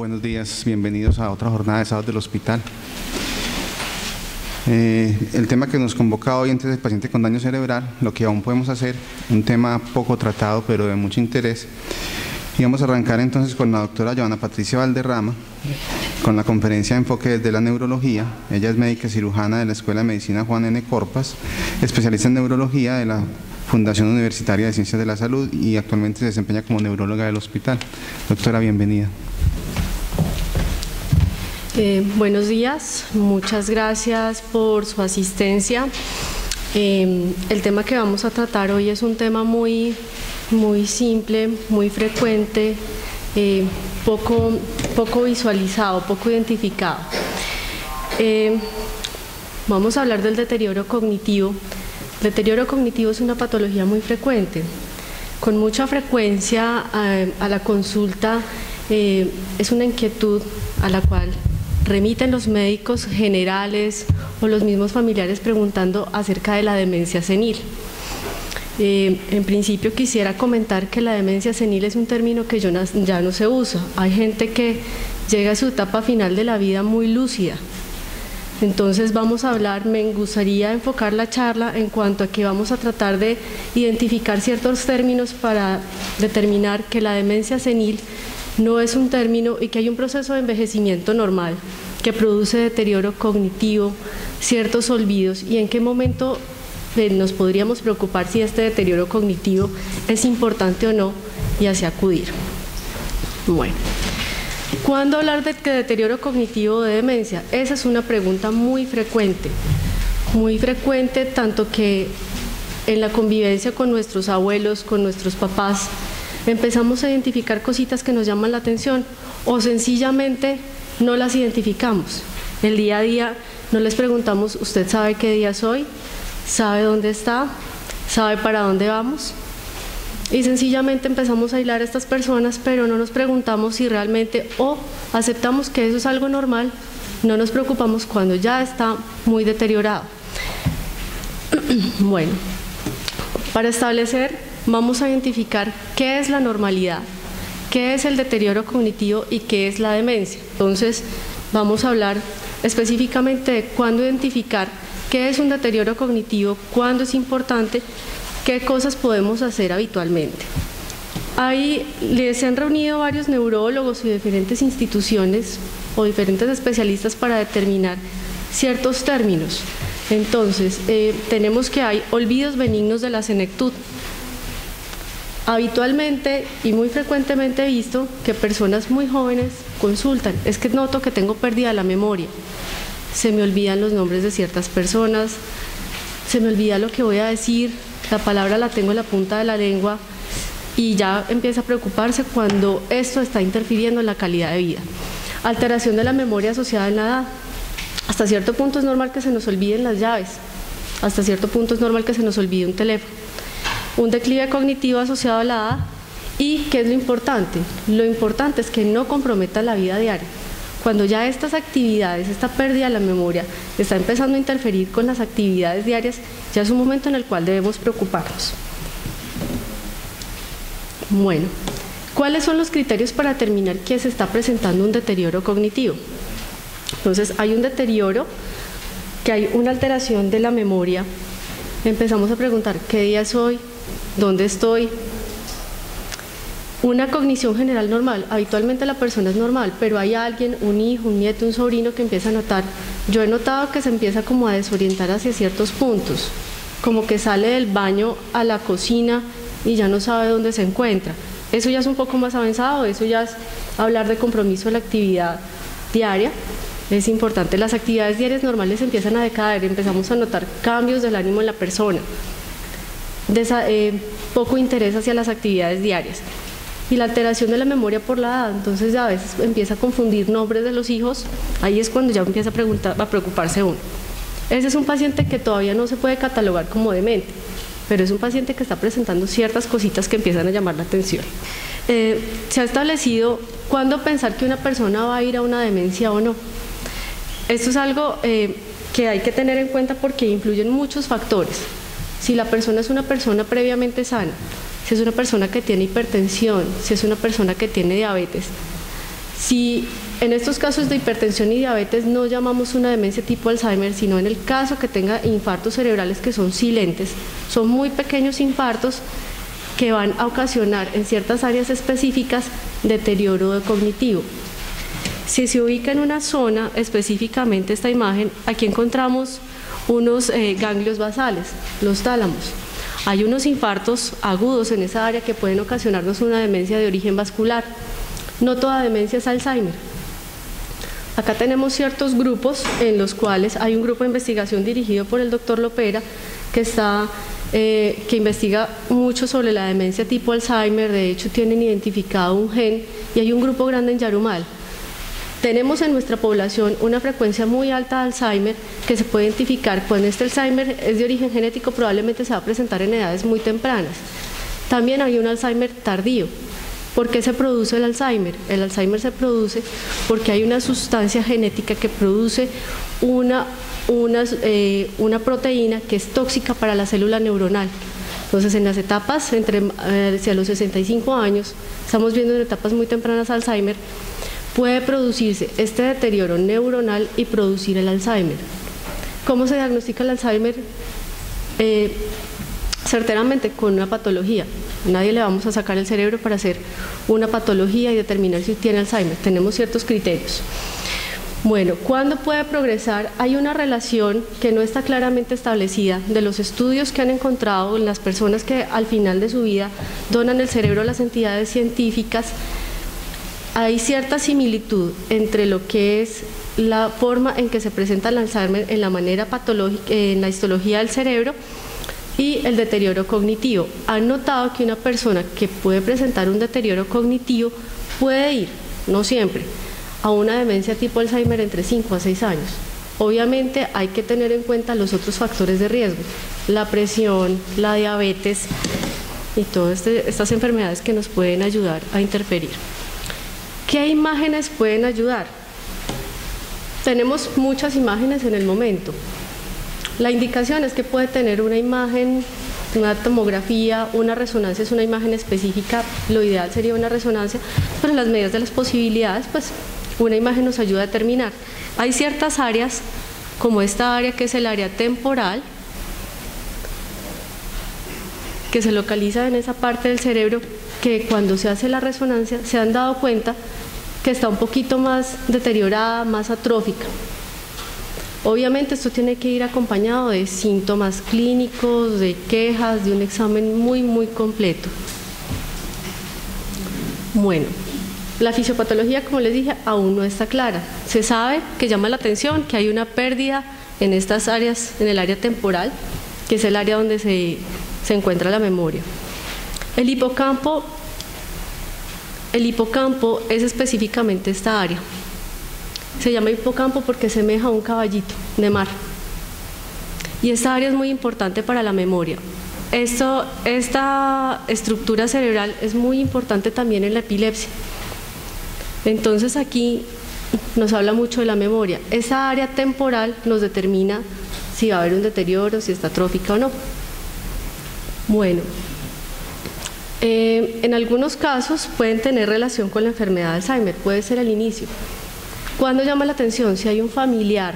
Buenos días, bienvenidos a otra jornada de sábado del hospital. El tema que nos convoca hoy es el paciente con daño cerebral, lo que aún podemos hacer, un tema poco tratado pero de mucho interés. Y vamos a arrancar entonces con la doctora Joana Patricia Valderrama, con la conferencia de enfoque desde la neurología. Ella es médica cirujana de la Escuela de Medicina Juan N. Corpas, especialista en neurología de la Fundación Universitaria de Ciencias de la Salud y actualmente se desempeña como neuróloga del hospital. Doctora, bienvenida. Buenos días, muchas gracias por su asistencia. El tema que vamos a tratar hoy es un tema muy simple, muy frecuente, poco visualizado, poco identificado. Vamos a hablar del deterioro cognitivo. El deterioro cognitivo es una patología muy frecuente. Con mucha frecuencia a la consulta es una inquietud a la cual remiten los médicos generales o los mismos familiares preguntando acerca de la demencia senil. En principio quisiera comentar que la demencia senil es un término que ya no se usa. Hay gente que llega a su etapa final de la vida muy lúcida. Entonces me gustaría enfocar la charla en cuanto a que vamos a tratar de identificar ciertos términos para determinar que la demencia senil no es un término y que hay un proceso de envejecimiento normal que produce deterioro cognitivo, ciertos olvidos y en qué momento nos podríamos preocupar si este deterioro cognitivo es importante o no y hacia acudir. Bueno, ¿cuándo hablar de deterioro cognitivo o de demencia? Esa es una pregunta muy frecuente tanto que en la convivencia con nuestros abuelos, con nuestros papás, empezamos a identificar cositas que nos llaman la atención o sencillamente no las identificamos. El día a día no les preguntamos, ¿usted sabe qué día es hoy? ¿Sabe dónde está? ¿Sabe para dónde vamos? Y sencillamente empezamos a aislar a estas personas, pero no nos preguntamos si realmente o aceptamos que eso es algo normal, no nos preocupamos cuando ya está muy deteriorado. Bueno, para establecer, vamos a identificar qué es la normalidad, qué es el deterioro cognitivo y qué es la demencia. Entonces, vamos a hablar específicamente de cuándo identificar qué es un deterioro cognitivo, cuándo es importante, qué cosas podemos hacer habitualmente. Ahí se han reunido varios neurólogos y diferentes instituciones o diferentes especialistas para determinar ciertos términos. Entonces, tenemos que hay olvidos benignos de la senectud. Habitualmente y muy frecuentemente he visto que personas muy jóvenes consultan, es que noto que tengo pérdida de la memoria, se me olvidan los nombres de ciertas personas, se me olvida lo que voy a decir, la palabra la tengo en la punta de la lengua y ya empieza a preocuparse cuando esto está interfiriendo en la calidad de vida. Alteración de la memoria asociada en la edad. Hasta cierto punto es normal que se nos olviden las llaves, hasta cierto punto es normal que se nos olvide un teléfono. Un declive cognitivo asociado a la edad y ¿qué es lo importante? Lo importante es que no comprometa la vida diaria. Cuando ya estas actividades, esta pérdida de la memoria está empezando a interferir con las actividades diarias, ya es un momento en el cual debemos preocuparnos. Bueno, ¿cuáles son los criterios para determinar que se está presentando un deterioro cognitivo? Entonces, hay un deterioro, que hay una alteración de la memoria. Empezamos a preguntar, ¿qué día es hoy? ¿Dónde estoy? Una cognición general normal. Habitualmente la persona es normal, pero hay alguien, un hijo, un nieto, un sobrino que empieza a notar. Yo he notado que se empieza como a desorientar hacia ciertos puntos, como que sale del baño a la cocina y ya no sabe dónde se encuentra. Eso ya es un poco más avanzado, eso ya es hablar de compromiso de la actividad diaria. Es importante, las actividades diarias normales empiezan a decaer, empezamos a notar cambios del ánimo en la persona, poco interés hacia las actividades diarias y la alteración de la memoria por la edad. Entonces a veces empieza a confundir nombres de los hijos, ahí es cuando ya empieza a preocuparse uno. Ese es un paciente que todavía no se puede catalogar como demente, pero es un paciente que está presentando ciertas cositas que empiezan a llamar la atención. Se ha establecido cuándo pensar que una persona va a ir a una demencia o no. Esto es algo que hay que tener en cuenta porque influyen muchos factores. Si la persona es una persona previamente sana, si es una persona que tiene hipertensión, si es una persona que tiene diabetes, Si en estos casos de hipertensión y diabetes no llamamos una demencia tipo Alzheimer, sino en el caso que tenga infartos cerebrales que son silentes, son muy pequeños infartos que van a ocasionar en ciertas áreas específicas deterioro cognitivo. Si se ubica en una zona, específicamente esta imagen, aquí encontramos unos ganglios basales, los tálamos. Hay unos infartos agudos en esa área que pueden ocasionarnos una demencia de origen vascular. No toda demencia es Alzheimer. Acá tenemos ciertos grupos en los cuales hay un grupo de investigación dirigido por el doctor Lopera que investiga mucho sobre la demencia tipo Alzheimer. De hecho tienen identificado un gen, y hay un grupo grande en Yarumal. Tenemos en nuestra población una frecuencia muy alta de Alzheimer que se puede identificar cuando este Alzheimer es de origen genético, probablemente se va a presentar en edades muy tempranas. También hay un Alzheimer tardío. ¿Por qué se produce el Alzheimer? El Alzheimer se produce porque hay una sustancia genética que produce una proteína que es tóxica para la célula neuronal. Entonces, en las etapas hacia los 65 años, estamos viendo en etapas muy tempranas Alzheimer, puede producirse este deterioro neuronal y producir el Alzheimer. ¿Cómo se diagnostica el Alzheimer? Certeramente con una patología. Nadie le vamos a sacar el cerebro para hacer una patología y determinar si tiene Alzheimer. Tenemos ciertos criterios. Bueno, ¿cuándo puede progresar? Hay una relación que no está claramente establecida de los estudios que han encontrado en las personas que al final de su vida donan el cerebro a las entidades científicas. Hay cierta similitud entre lo que es la forma en que se presenta el Alzheimer en la manera patológica, en la histología del cerebro, y el deterioro cognitivo. Han notado que una persona que puede presentar un deterioro cognitivo puede ir, no siempre, a una demencia tipo Alzheimer entre 5 a 6 años. Obviamente hay que tener en cuenta los otros factores de riesgo, la presión, la diabetes y todas estas enfermedades que nos pueden ayudar a interferir. ¿Qué imágenes pueden ayudar? Tenemos muchas imágenes en el momento. La indicación es que puede tener una imagen, una tomografía, una resonancia, es una imagen específica. Lo ideal sería una resonancia, pero en las medidas de las posibilidades, pues una imagen nos ayuda a determinar. Hay ciertas áreas, como esta área que es el área temporal, que se localiza en esa parte del cerebro, que cuando se hace la resonancia se han dado cuenta que está un poquito más deteriorada, más atrófica. Obviamente esto tiene que ir acompañado de síntomas clínicos, de quejas, de un examen muy completo. Bueno, la fisiopatología, como les dije, aún no está clara. Se sabe que llama la atención que hay una pérdida en estas áreas, en el área temporal, que es el área donde se encuentra la memoria. El hipocampo es específicamente esta área. Se llama hipocampo porque semeja a un caballito de mar. Y esta área es muy importante para la memoria. Esta estructura cerebral es muy importante también en la epilepsia. Entonces aquí nos habla mucho de la memoria. Esa área temporal nos determina si va a haber un deterioro, si está atrófica o no. Bueno, en algunos casos pueden tener relación con la enfermedad de Alzheimer, puede ser al inicio. ¿Cuándo llama la atención? Si hay un familiar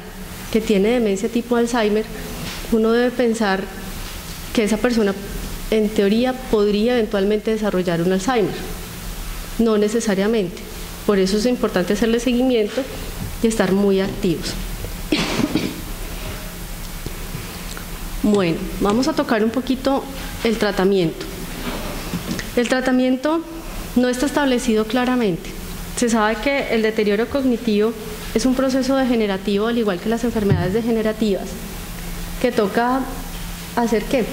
que tiene demencia tipo Alzheimer, uno debe pensar que esa persona en teoría podría eventualmente desarrollar un Alzheimer. No necesariamente. Por eso es importante hacerle seguimiento y estar muy activos. Bueno, vamos a tocar un poquito el tratamiento. El tratamiento no está establecido claramente. Se sabe que el deterioro cognitivo es un proceso degenerativo, al igual que las enfermedades degenerativas, que toca hacer ¿qué?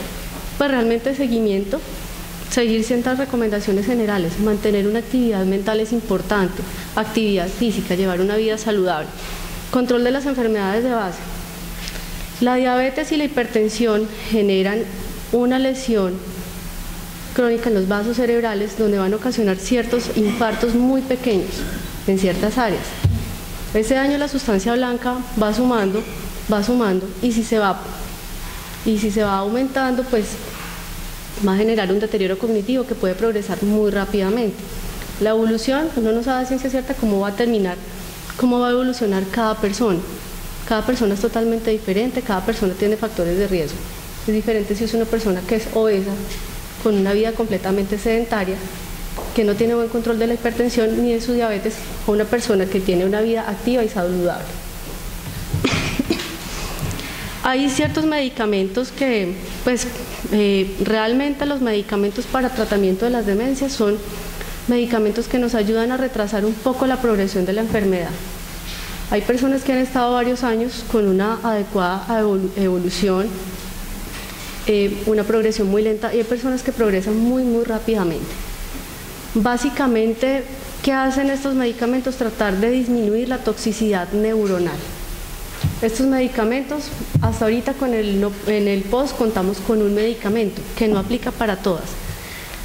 Pues realmente seguimiento, seguir ciertas recomendaciones generales, mantener una actividad mental es importante, actividad física, llevar una vida saludable, control de las enfermedades de base. La diabetes y la hipertensión generan una lesión crónica en los vasos cerebrales donde van a ocasionar ciertos infartos muy pequeños en ciertas áreas. Ese daño a la sustancia blanca va sumando y si se va aumentando, pues va a generar un deterioro cognitivo que puede progresar muy rápidamente. La evolución, uno no sabe a ciencia cierta cómo va a terminar, cómo va a evolucionar cada persona. Cada persona es totalmente diferente, cada persona tiene factores de riesgo. Es diferente si es una persona que es obesa, con una vida completamente sedentaria, que no tiene buen control de la hipertensión ni de su diabetes, o una persona que tiene una vida activa y saludable. Hay ciertos medicamentos que, pues, realmente los medicamentos para tratamiento de las demencias son medicamentos que nos ayudan a retrasar un poco la progresión de la enfermedad. Hay personas que han estado varios años con una adecuada evolución, una progresión muy lenta, y hay personas que progresan muy rápidamente. Básicamente, ¿qué hacen estos medicamentos? Tratar de disminuir la toxicidad neuronal. Estos medicamentos, hasta ahorita en el POS contamos con un medicamento que no aplica para todas.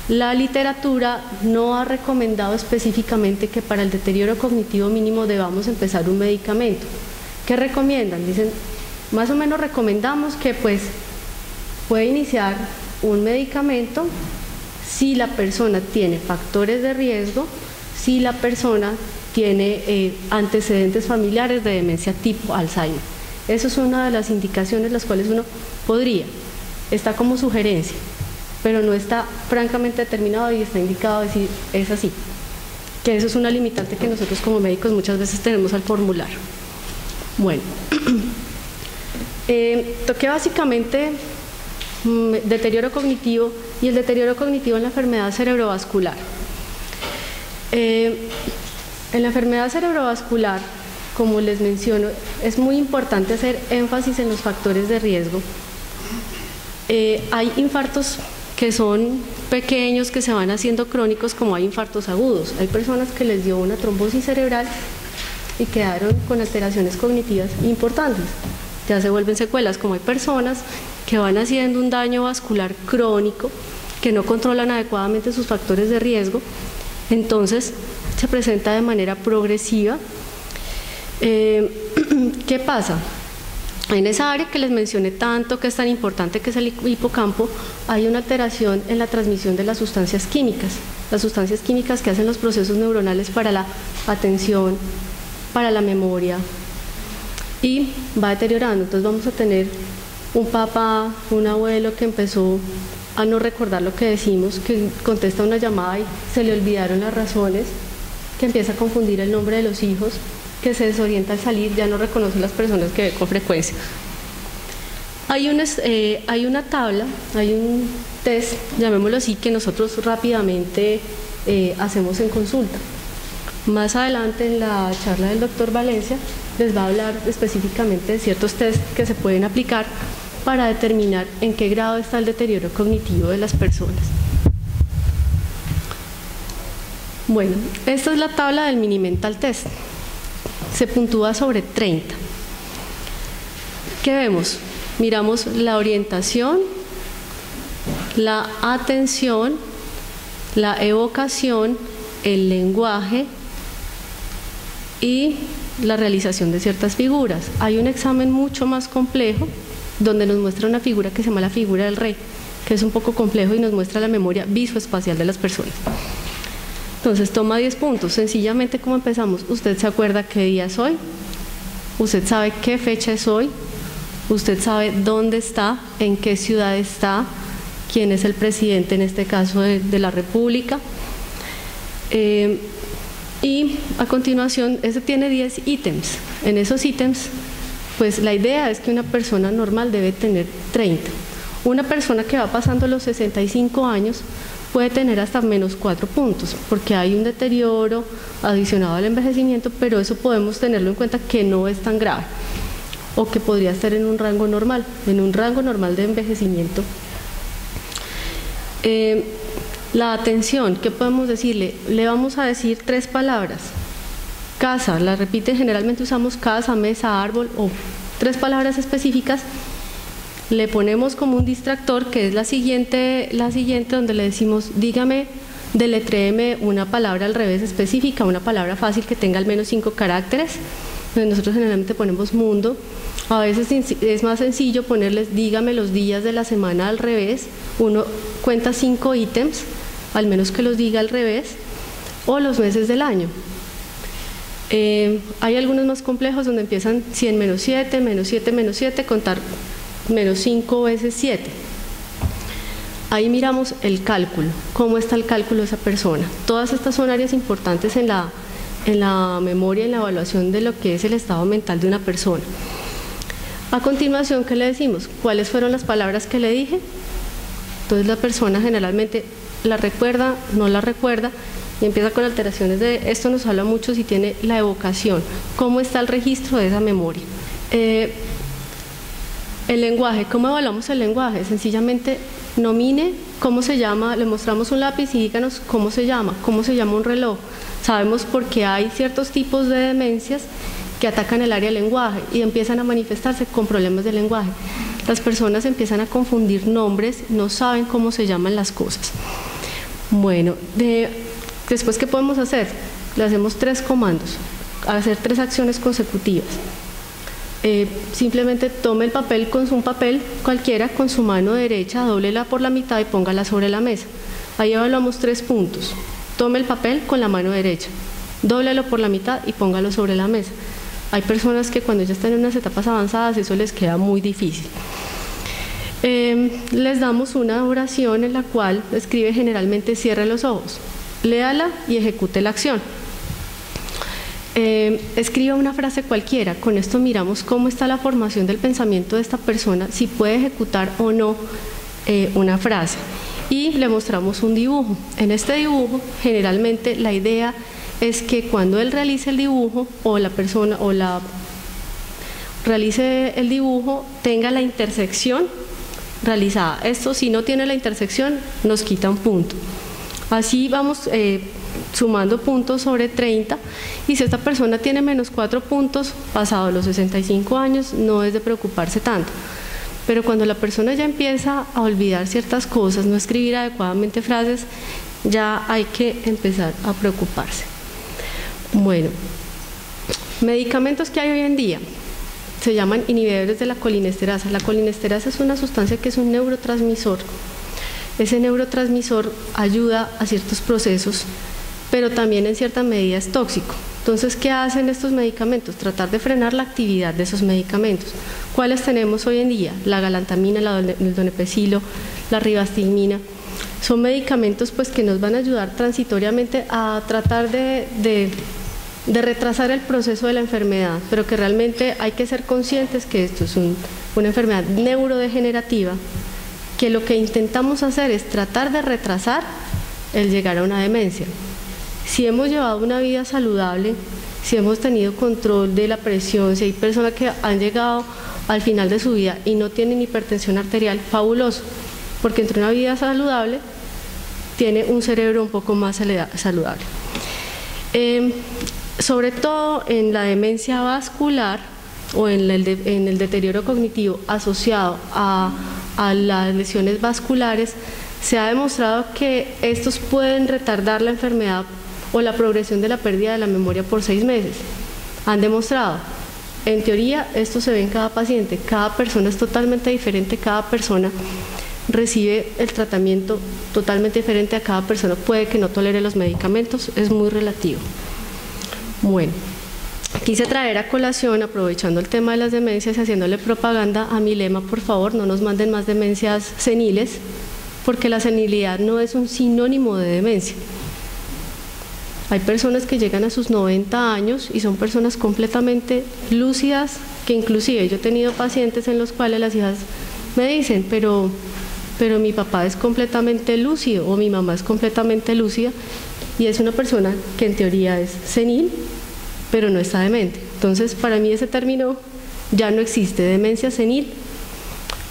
La literatura no ha recomendado específicamente que para el deterioro cognitivo mínimo debamos empezar un medicamento. ¿Qué recomiendan? Dicen, más o menos recomendamos que pues puede iniciar un medicamento si la persona tiene factores de riesgo, si la persona tiene antecedentes familiares de demencia tipo Alzheimer. Eso es una de las indicaciones las cuales uno podría, está como sugerencia, pero no está francamente determinado y está indicado decir es así, que eso es una limitante que nosotros como médicos muchas veces tenemos al formular. Bueno, toqué básicamente deterioro cognitivo y el deterioro cognitivo en la enfermedad cerebrovascular. En la enfermedad cerebrovascular, como les menciono, es muy importante hacer énfasis en los factores de riesgo. Hay infartos que son pequeños, que se van haciendo crónicos, como hay infartos agudos. Hay personas que les dio una trombosis cerebral y quedaron con alteraciones cognitivas importantes. Ya se vuelven secuelas, como hay personas que van haciendo un daño vascular crónico, que no controlan adecuadamente sus factores de riesgo, entonces se presenta de manera progresiva. ¿Qué pasa? En esa área que les mencioné tanto, que es tan importante, que es el hipocampo, hay una alteración en la transmisión de las sustancias químicas que hacen los procesos neuronales para la atención, para la memoria, y va deteriorando. Entonces vamos a tener un papá, un abuelo que empezó a no recordar lo que decimos, que contesta una llamada y se le olvidaron las razones, que empieza a confundir el nombre de los hijos, que se desorienta al salir, ya no reconoce las personas que ve con frecuencia. Hay una tabla, hay un test, llamémoslo así, que nosotros rápidamente hacemos en consulta. Más adelante en la charla del doctor Valencia les va a hablar específicamente de ciertos test que se pueden aplicar para determinar en qué grado está el deterioro cognitivo de las personas. Bueno, esta es la tabla del Mini Mental Test. Se puntúa sobre 30. ¿Qué vemos? Miramos la orientación, la atención, la evocación, el lenguaje y la realización de ciertas figuras. Hay un examen mucho más complejo donde nos muestra una figura que se llama la figura del rey, que es un poco complejo y nos muestra la memoria visoespacial de las personas. Entonces toma 10 puntos. Sencillamente, ¿cómo empezamos? Usted se acuerda qué día es hoy, usted sabe qué fecha es hoy, usted sabe dónde está, en qué ciudad está, quién es el presidente en este caso de la República. Y a continuación, ese tiene 10 ítems. En esos ítems, pues la idea es que una persona normal debe tener 30. Una persona que va pasando los 65 años puede tener hasta menos 4 puntos, porque hay un deterioro adicionado al envejecimiento, pero eso podemos tenerlo en cuenta que no es tan grave, o que podría estar en un rango normal de envejecimiento. La atención, ¿qué podemos decirle? Le vamos a decir 3 palabras. Casa, la repite, generalmente usamos casa, mesa, árbol, o 3 palabras específicas. Le ponemos como un distractor, que es la siguiente donde le decimos, dígame, deletréeme una palabra al revés específica, una palabra fácil que tenga al menos 5 caracteres. Nosotros generalmente ponemos mundo. A veces es más sencillo ponerles, dígame los días de la semana al revés. Uno cuenta 5 ítems, al menos que los diga al revés. o los meses del año. Hay algunos más complejos donde empiezan 100 menos 7, menos 7, menos 7, contar menos 5 veces 7. Ahí miramos el cálculo, cómo está el cálculo de esa persona. Todas estas son áreas importantes en la memoria y en la evaluación de lo que es el estado mental de una persona. A continuación, ¿qué le decimos? ¿Cuáles fueron las palabras que le dije? Entonces la persona generalmente la recuerda, no la recuerda, y empieza con alteraciones de esto. Nos habla mucho si tiene la evocación, cómo está el registro de esa memoria. El lenguaje, ¿cómo evaluamos el lenguaje? Sencillamente nomine cómo se llama, le mostramos un lápiz y díganos cómo se llama un reloj. Sabemos por qué hay ciertos tipos de demencias que atacan el área del lenguaje y empiezan a manifestarse con problemas de lenguaje. Las personas empiezan a confundir nombres, no saben cómo se llaman las cosas. Bueno, después, ¿qué podemos hacer? Le hacemos 3 comandos, hacer 3 acciones consecutivas. Simplemente tome el papel con un papel cualquiera con su mano derecha, dóblela por la mitad y póngala sobre la mesa. Ahí evaluamos 3 puntos. Tome el papel con la mano derecha, dóblelo por la mitad y póngalo sobre la mesa. Hay personas que cuando ya están en unas etapas avanzadas eso les queda muy difícil. Les damos una oración en la cual escribe generalmente cierre los ojos, léala y ejecute la acción. Escriba una frase cualquiera. Con esto miramos cómo está la formación del pensamiento de esta persona, si puede ejecutar o no una frase. Y le mostramos un dibujo. En este dibujo, generalmente la idea es que cuando él realice el dibujo, o la persona realice el dibujo, tenga la intersección realizada. Esto, si no tiene la intersección, nos quita un punto. Así vamos sumando puntos sobre 30, y si esta persona tiene menos 4 puntos pasados los 65 años, no es de preocuparse tanto. Pero cuando la persona ya empieza a olvidar ciertas cosas, no escribir adecuadamente frases, ya hay que empezar a preocuparse. Bueno, medicamentos que hay hoy en día se llaman inhibidores de la colinesterasa. La colinesterasa es una sustancia que es un neurotransmisor. Ese neurotransmisor ayuda a ciertos procesos, pero también en cierta medida es tóxico. Entonces, ¿qué hacen estos medicamentos? Tratar de frenar la actividad de esos medicamentos. ¿Cuáles tenemos hoy en día? La galantamina, el donepezilo, la ribastigmina. Son medicamentos pues, que nos van a ayudar transitoriamente a tratar de retrasar el proceso de la enfermedad, pero que realmente hay que ser conscientes que esto es una enfermedad neurodegenerativa, que lo que intentamos hacer es tratar de retrasar el llegar a una demencia. Si hemos llevado una vida saludable, si hemos tenido control de la presión, si hay personas que han llegado al final de su vida y no tienen hipertensión arterial, fabuloso, porque entre una vida saludable tiene un cerebro un poco más saludable. Sobre todo en la demencia vascular o en el deterioro cognitivo asociado a las lesiones vasculares, se ha demostrado que estos pueden retardar la enfermedad o la progresión de la pérdida de la memoria por 6 meses. Han demostrado. En teoría, esto se ve en cada paciente. Cada persona es totalmente diferente, cada persona recibe el tratamiento totalmente diferente, a cada persona puede que no tolere los medicamentos, es muy relativo. Bueno, quise traer a colación, aprovechando el tema de las demencias y haciéndole propaganda a mi lema, por favor, no nos manden más demencias seniles, porque la senilidad no es un sinónimo de demencia. Hay personas que llegan a sus 90 años y son personas completamente lúcidas, que inclusive yo he tenido pacientes en los cuales las hijas me dicen, pero mi papá es completamente lúcido o mi mamá es completamente lúcida, y es una persona que en teoría es senil, pero no está demente. Entonces, para mí ese término ya no existe, demencia senil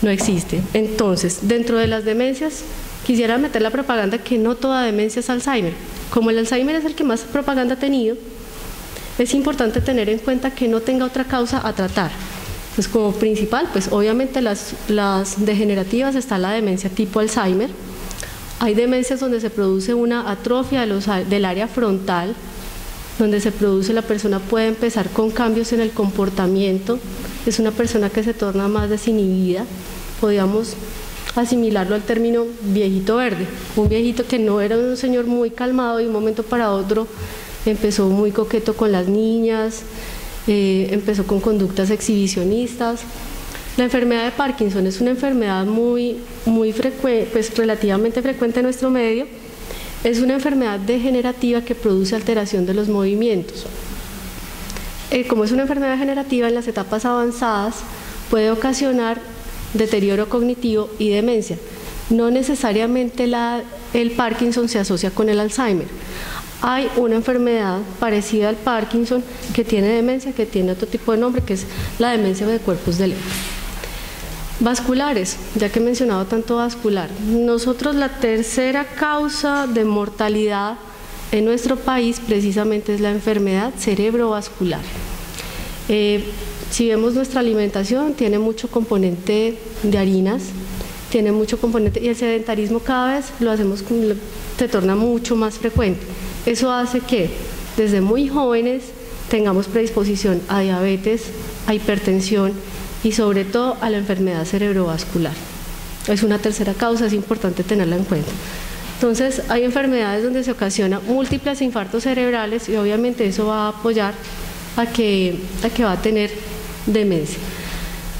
no existe. Entonces, dentro de las demencias, quisiera meter la propaganda que no toda demencia es Alzheimer. Como el Alzheimer es el que más propaganda ha tenido, es importante tener en cuenta que no tenga otra causa a tratar. Pues como principal, pues obviamente las degenerativas está la demencia tipo Alzheimer. Hay demencias donde se produce una atrofia del área frontal, donde la persona puede empezar con cambios en el comportamiento, es una persona que se torna más desinhibida. Podríamos asimilarlo al término viejito verde, un viejito que no era un señor muy calmado y de un momento para otro empezó muy coqueto con las niñas, empezó con conductas exhibicionistas. La enfermedad de Parkinson es una enfermedad muy frecuente, pues relativamente frecuente en nuestro medio. Es una enfermedad degenerativa que produce alteración de los movimientos. Como es una enfermedad degenerativa, en las etapas avanzadas puede ocasionar deterioro cognitivo y demencia. No necesariamente el Parkinson se asocia con el Alzheimer. Hay una enfermedad parecida al Parkinson que tiene demencia, que tiene otro tipo de nombre, que es la demencia de cuerpos de Leber. Vasculares, ya que he mencionado tanto vascular. Nosotros la tercera causa de mortalidad en nuestro país precisamente es la enfermedad cerebrovascular. Si vemos nuestra alimentación, tiene mucho componente de harinas, tiene mucho componente, y el sedentarismo cada vez lo hacemos, se torna mucho más frecuente. Eso hace que desde muy jóvenes tengamos predisposición a diabetes, a hipertensión y sobre todo a la enfermedad cerebrovascular. Es una tercera causa, es importante tenerla en cuenta. Entonces, hay enfermedades donde se ocasiona múltiples infartos cerebrales y obviamente eso va a apoyar a que va a tener demencia.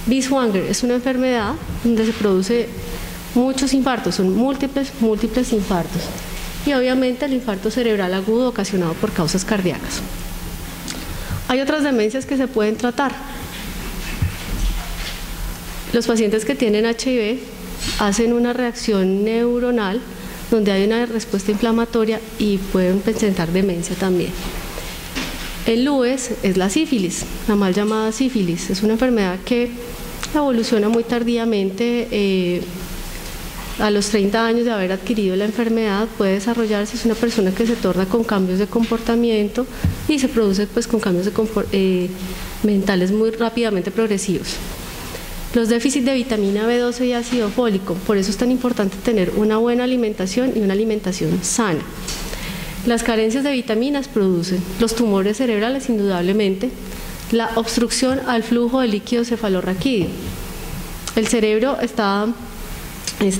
Binswanger es una enfermedad donde se produce muchos infartos, son múltiples infartos. Y obviamente el infarto cerebral agudo ocasionado por causas cardíacas. Hay otras demencias que se pueden tratar. Los pacientes que tienen HIV hacen una reacción neuronal donde hay una respuesta inflamatoria y pueden presentar demencia también. El LUES es la sífilis, la mal llamada sífilis. Es una enfermedad que evoluciona muy tardíamente. A los 30 años de haber adquirido la enfermedad puede desarrollarse, es una persona que se torna con cambios de comportamiento y se produce pues con cambios mentales muy rápidamente progresivos. Los déficits de vitamina B12 y ácido fólico, por eso es tan importante tener una buena alimentación y una alimentación sana. Las carencias de vitaminas producen los tumores cerebrales indudablemente, la obstrucción al flujo de líquido cefalorraquídeo. El cerebro está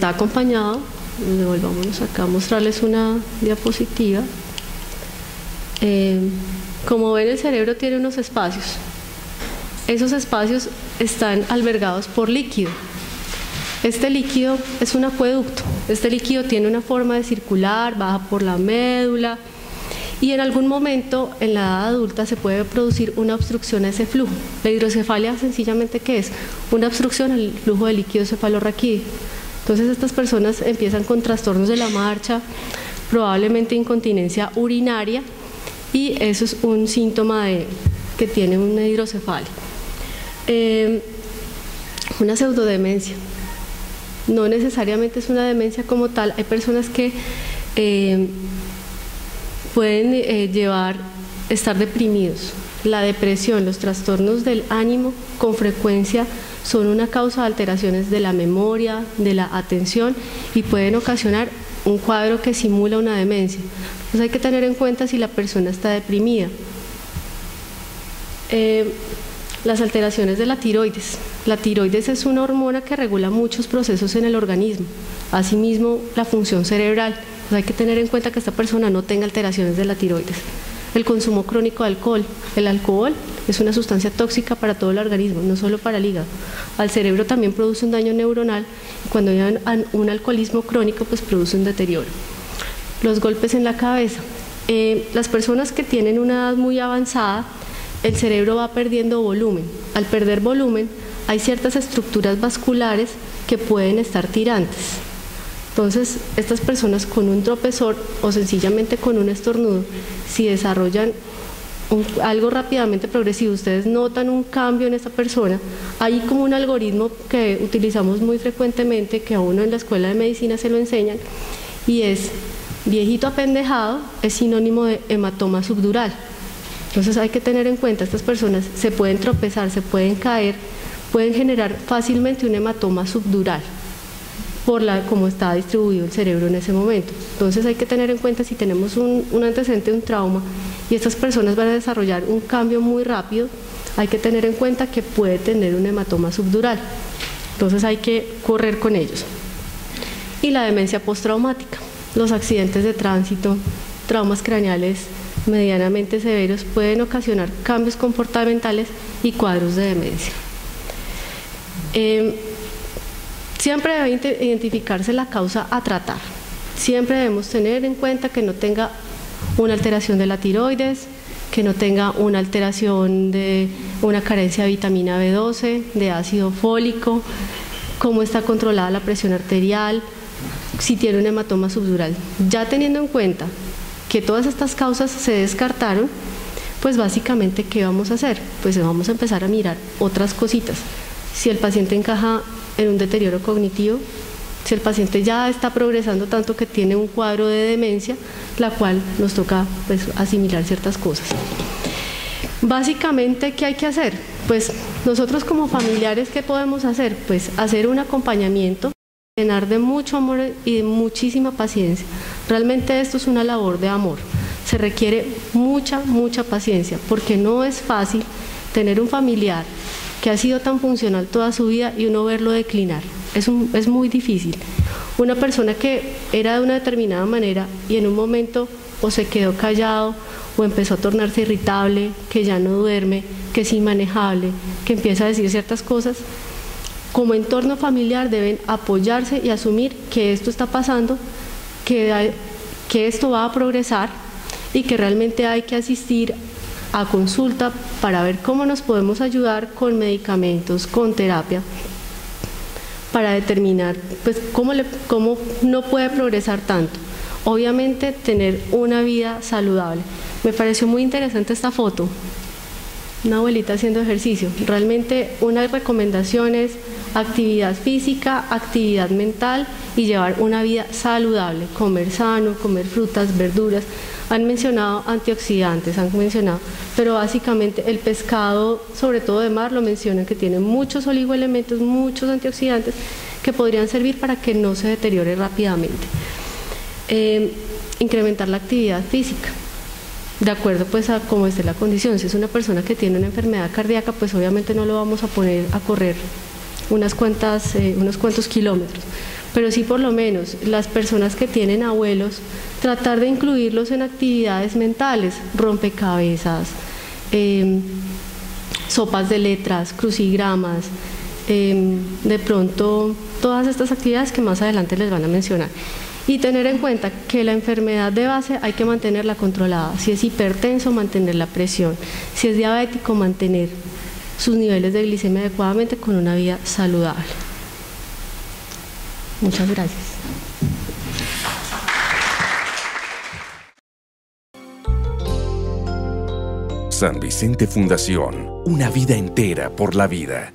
acompañado, devolvámonos acá a mostrarles una diapositiva. Como ven, el cerebro tiene unos espacios. Esos espacios están albergados por líquido. Este líquido es un acueducto. Este líquido tiene una forma de circular, baja por la médula y en algún momento en la edad adulta se puede producir una obstrucción a ese flujo. La hidrocefalia sencillamente ¿qué es? Una obstrucción al flujo de líquido cefalorraquídeo. Entonces estas personas empiezan con trastornos de la marcha, probablemente incontinencia urinaria y eso es un síntoma que tiene una hidrocefalia. Una pseudodemencia. No necesariamente es una demencia como tal, hay personas que pueden estar deprimidos. La depresión, los trastornos del ánimo con frecuencia son una causa de alteraciones de la memoria, de la atención y pueden ocasionar un cuadro que simula una demencia. Entonces hay que tener en cuenta si la persona está deprimida. Las alteraciones de la tiroides. La tiroides es una hormona que regula muchos procesos en el organismo, asimismo la función cerebral. Entonces hay que tener en cuenta que esta persona no tenga alteraciones de la tiroides. El consumo crónico de alcohol. El alcohol es una sustancia tóxica para todo el organismo, no solo para el hígado. Al cerebro también produce un daño neuronal y cuando hay un alcoholismo crónico pues produce un deterioro. Los golpes en la cabeza. Las personas que tienen una edad muy avanzada, el cerebro va perdiendo volumen. Al perder volumen hay ciertas estructuras vasculares que pueden estar tirantes. Entonces, estas personas con un tropezón o sencillamente con un estornudo, si desarrollan algo rápidamente progresivo, ustedes notan un cambio en esta persona, hay como un algoritmo que utilizamos muy frecuentemente, que a uno en la escuela de medicina se lo enseñan, y es viejito apendejado es sinónimo de hematoma subdural. Entonces hay que tener en cuenta, estas personas se pueden tropezar, se pueden caer, pueden generar fácilmente un hematoma subdural por cómo está distribuido el cerebro en ese momento. Entonces hay que tener en cuenta si tenemos un antecedente de un trauma y estas personas van a desarrollar un cambio muy rápido, hay que tener en cuenta que puede tener un hematoma subdural. Entonces hay que correr con ellos. y la demencia postraumática. Los accidentes de tránsito, traumas craneales medianamente severos pueden ocasionar cambios comportamentales y cuadros de demencia. Siempre debe identificarse la causa a tratar. Siempre debemos tener en cuenta que no tenga una alteración de la tiroides, que no tenga una alteración de una carencia de vitamina B12, de ácido fólico, cómo está controlada la presión arterial, si tiene un hematoma subdural. Ya teniendo en cuenta que todas estas causas se descartaron, pues básicamente, ¿qué vamos a hacer? Pues vamos a empezar a mirar otras cositas. Si el paciente encaja en un deterioro cognitivo, si el paciente ya está progresando tanto que tiene un cuadro de demencia, la cual nos toca pues asimilar ciertas cosas. Básicamente, ¿qué hay que hacer? Pues nosotros como familiares, ¿qué podemos hacer? Pues hacer un acompañamiento, llenar de mucho amor y de muchísima paciencia. Realmente esto es una labor de amor. Se requiere mucha paciencia, porque no es fácil tener un familiar que ha sido tan funcional toda su vida y uno verlo declinar. Es muy difícil. Una persona que era de una determinada manera y en un momento o se quedó callado o empezó a tornarse irritable, que ya no duerme, que es inmanejable, que empieza a decir ciertas cosas, como entorno familiar deben apoyarse y asumir que esto está pasando, que esto va a progresar y que realmente hay que asistir a consulta para ver cómo nos podemos ayudar con medicamentos, con terapia, para determinar pues, cómo no puede progresar tanto. Obviamente tener una vida saludable. Me pareció muy interesante esta foto, una abuelita haciendo ejercicio. Realmente unas recomendaciones: actividad física, actividad mental y llevar una vida saludable, comer sano, comer frutas, verduras. Han mencionado antioxidantes, pero básicamente el pescado, sobre todo de mar, lo mencionan que tiene muchos oligoelementos, muchos antioxidantes que podrían servir para que no se deteriore rápidamente. Incrementar la actividad física, de acuerdo pues a cómo esté la condición. Si es una persona que tiene una enfermedad cardíaca, pues obviamente no lo vamos a poner a correr unos cuantos kilómetros, pero sí por lo menos las personas que tienen abuelos, tratar de incluirlos en actividades mentales, rompecabezas, sopas de letras, crucigramas, de pronto todas estas actividades que más adelante les van a mencionar. Y tener en cuenta que la enfermedad de base hay que mantenerla controlada. Si es hipertenso, mantener la presión. Si es diabético, mantener sus niveles de glicemia adecuadamente con una vida saludable. Muchas gracias. San Vicente Fundación, una vida entera por la vida.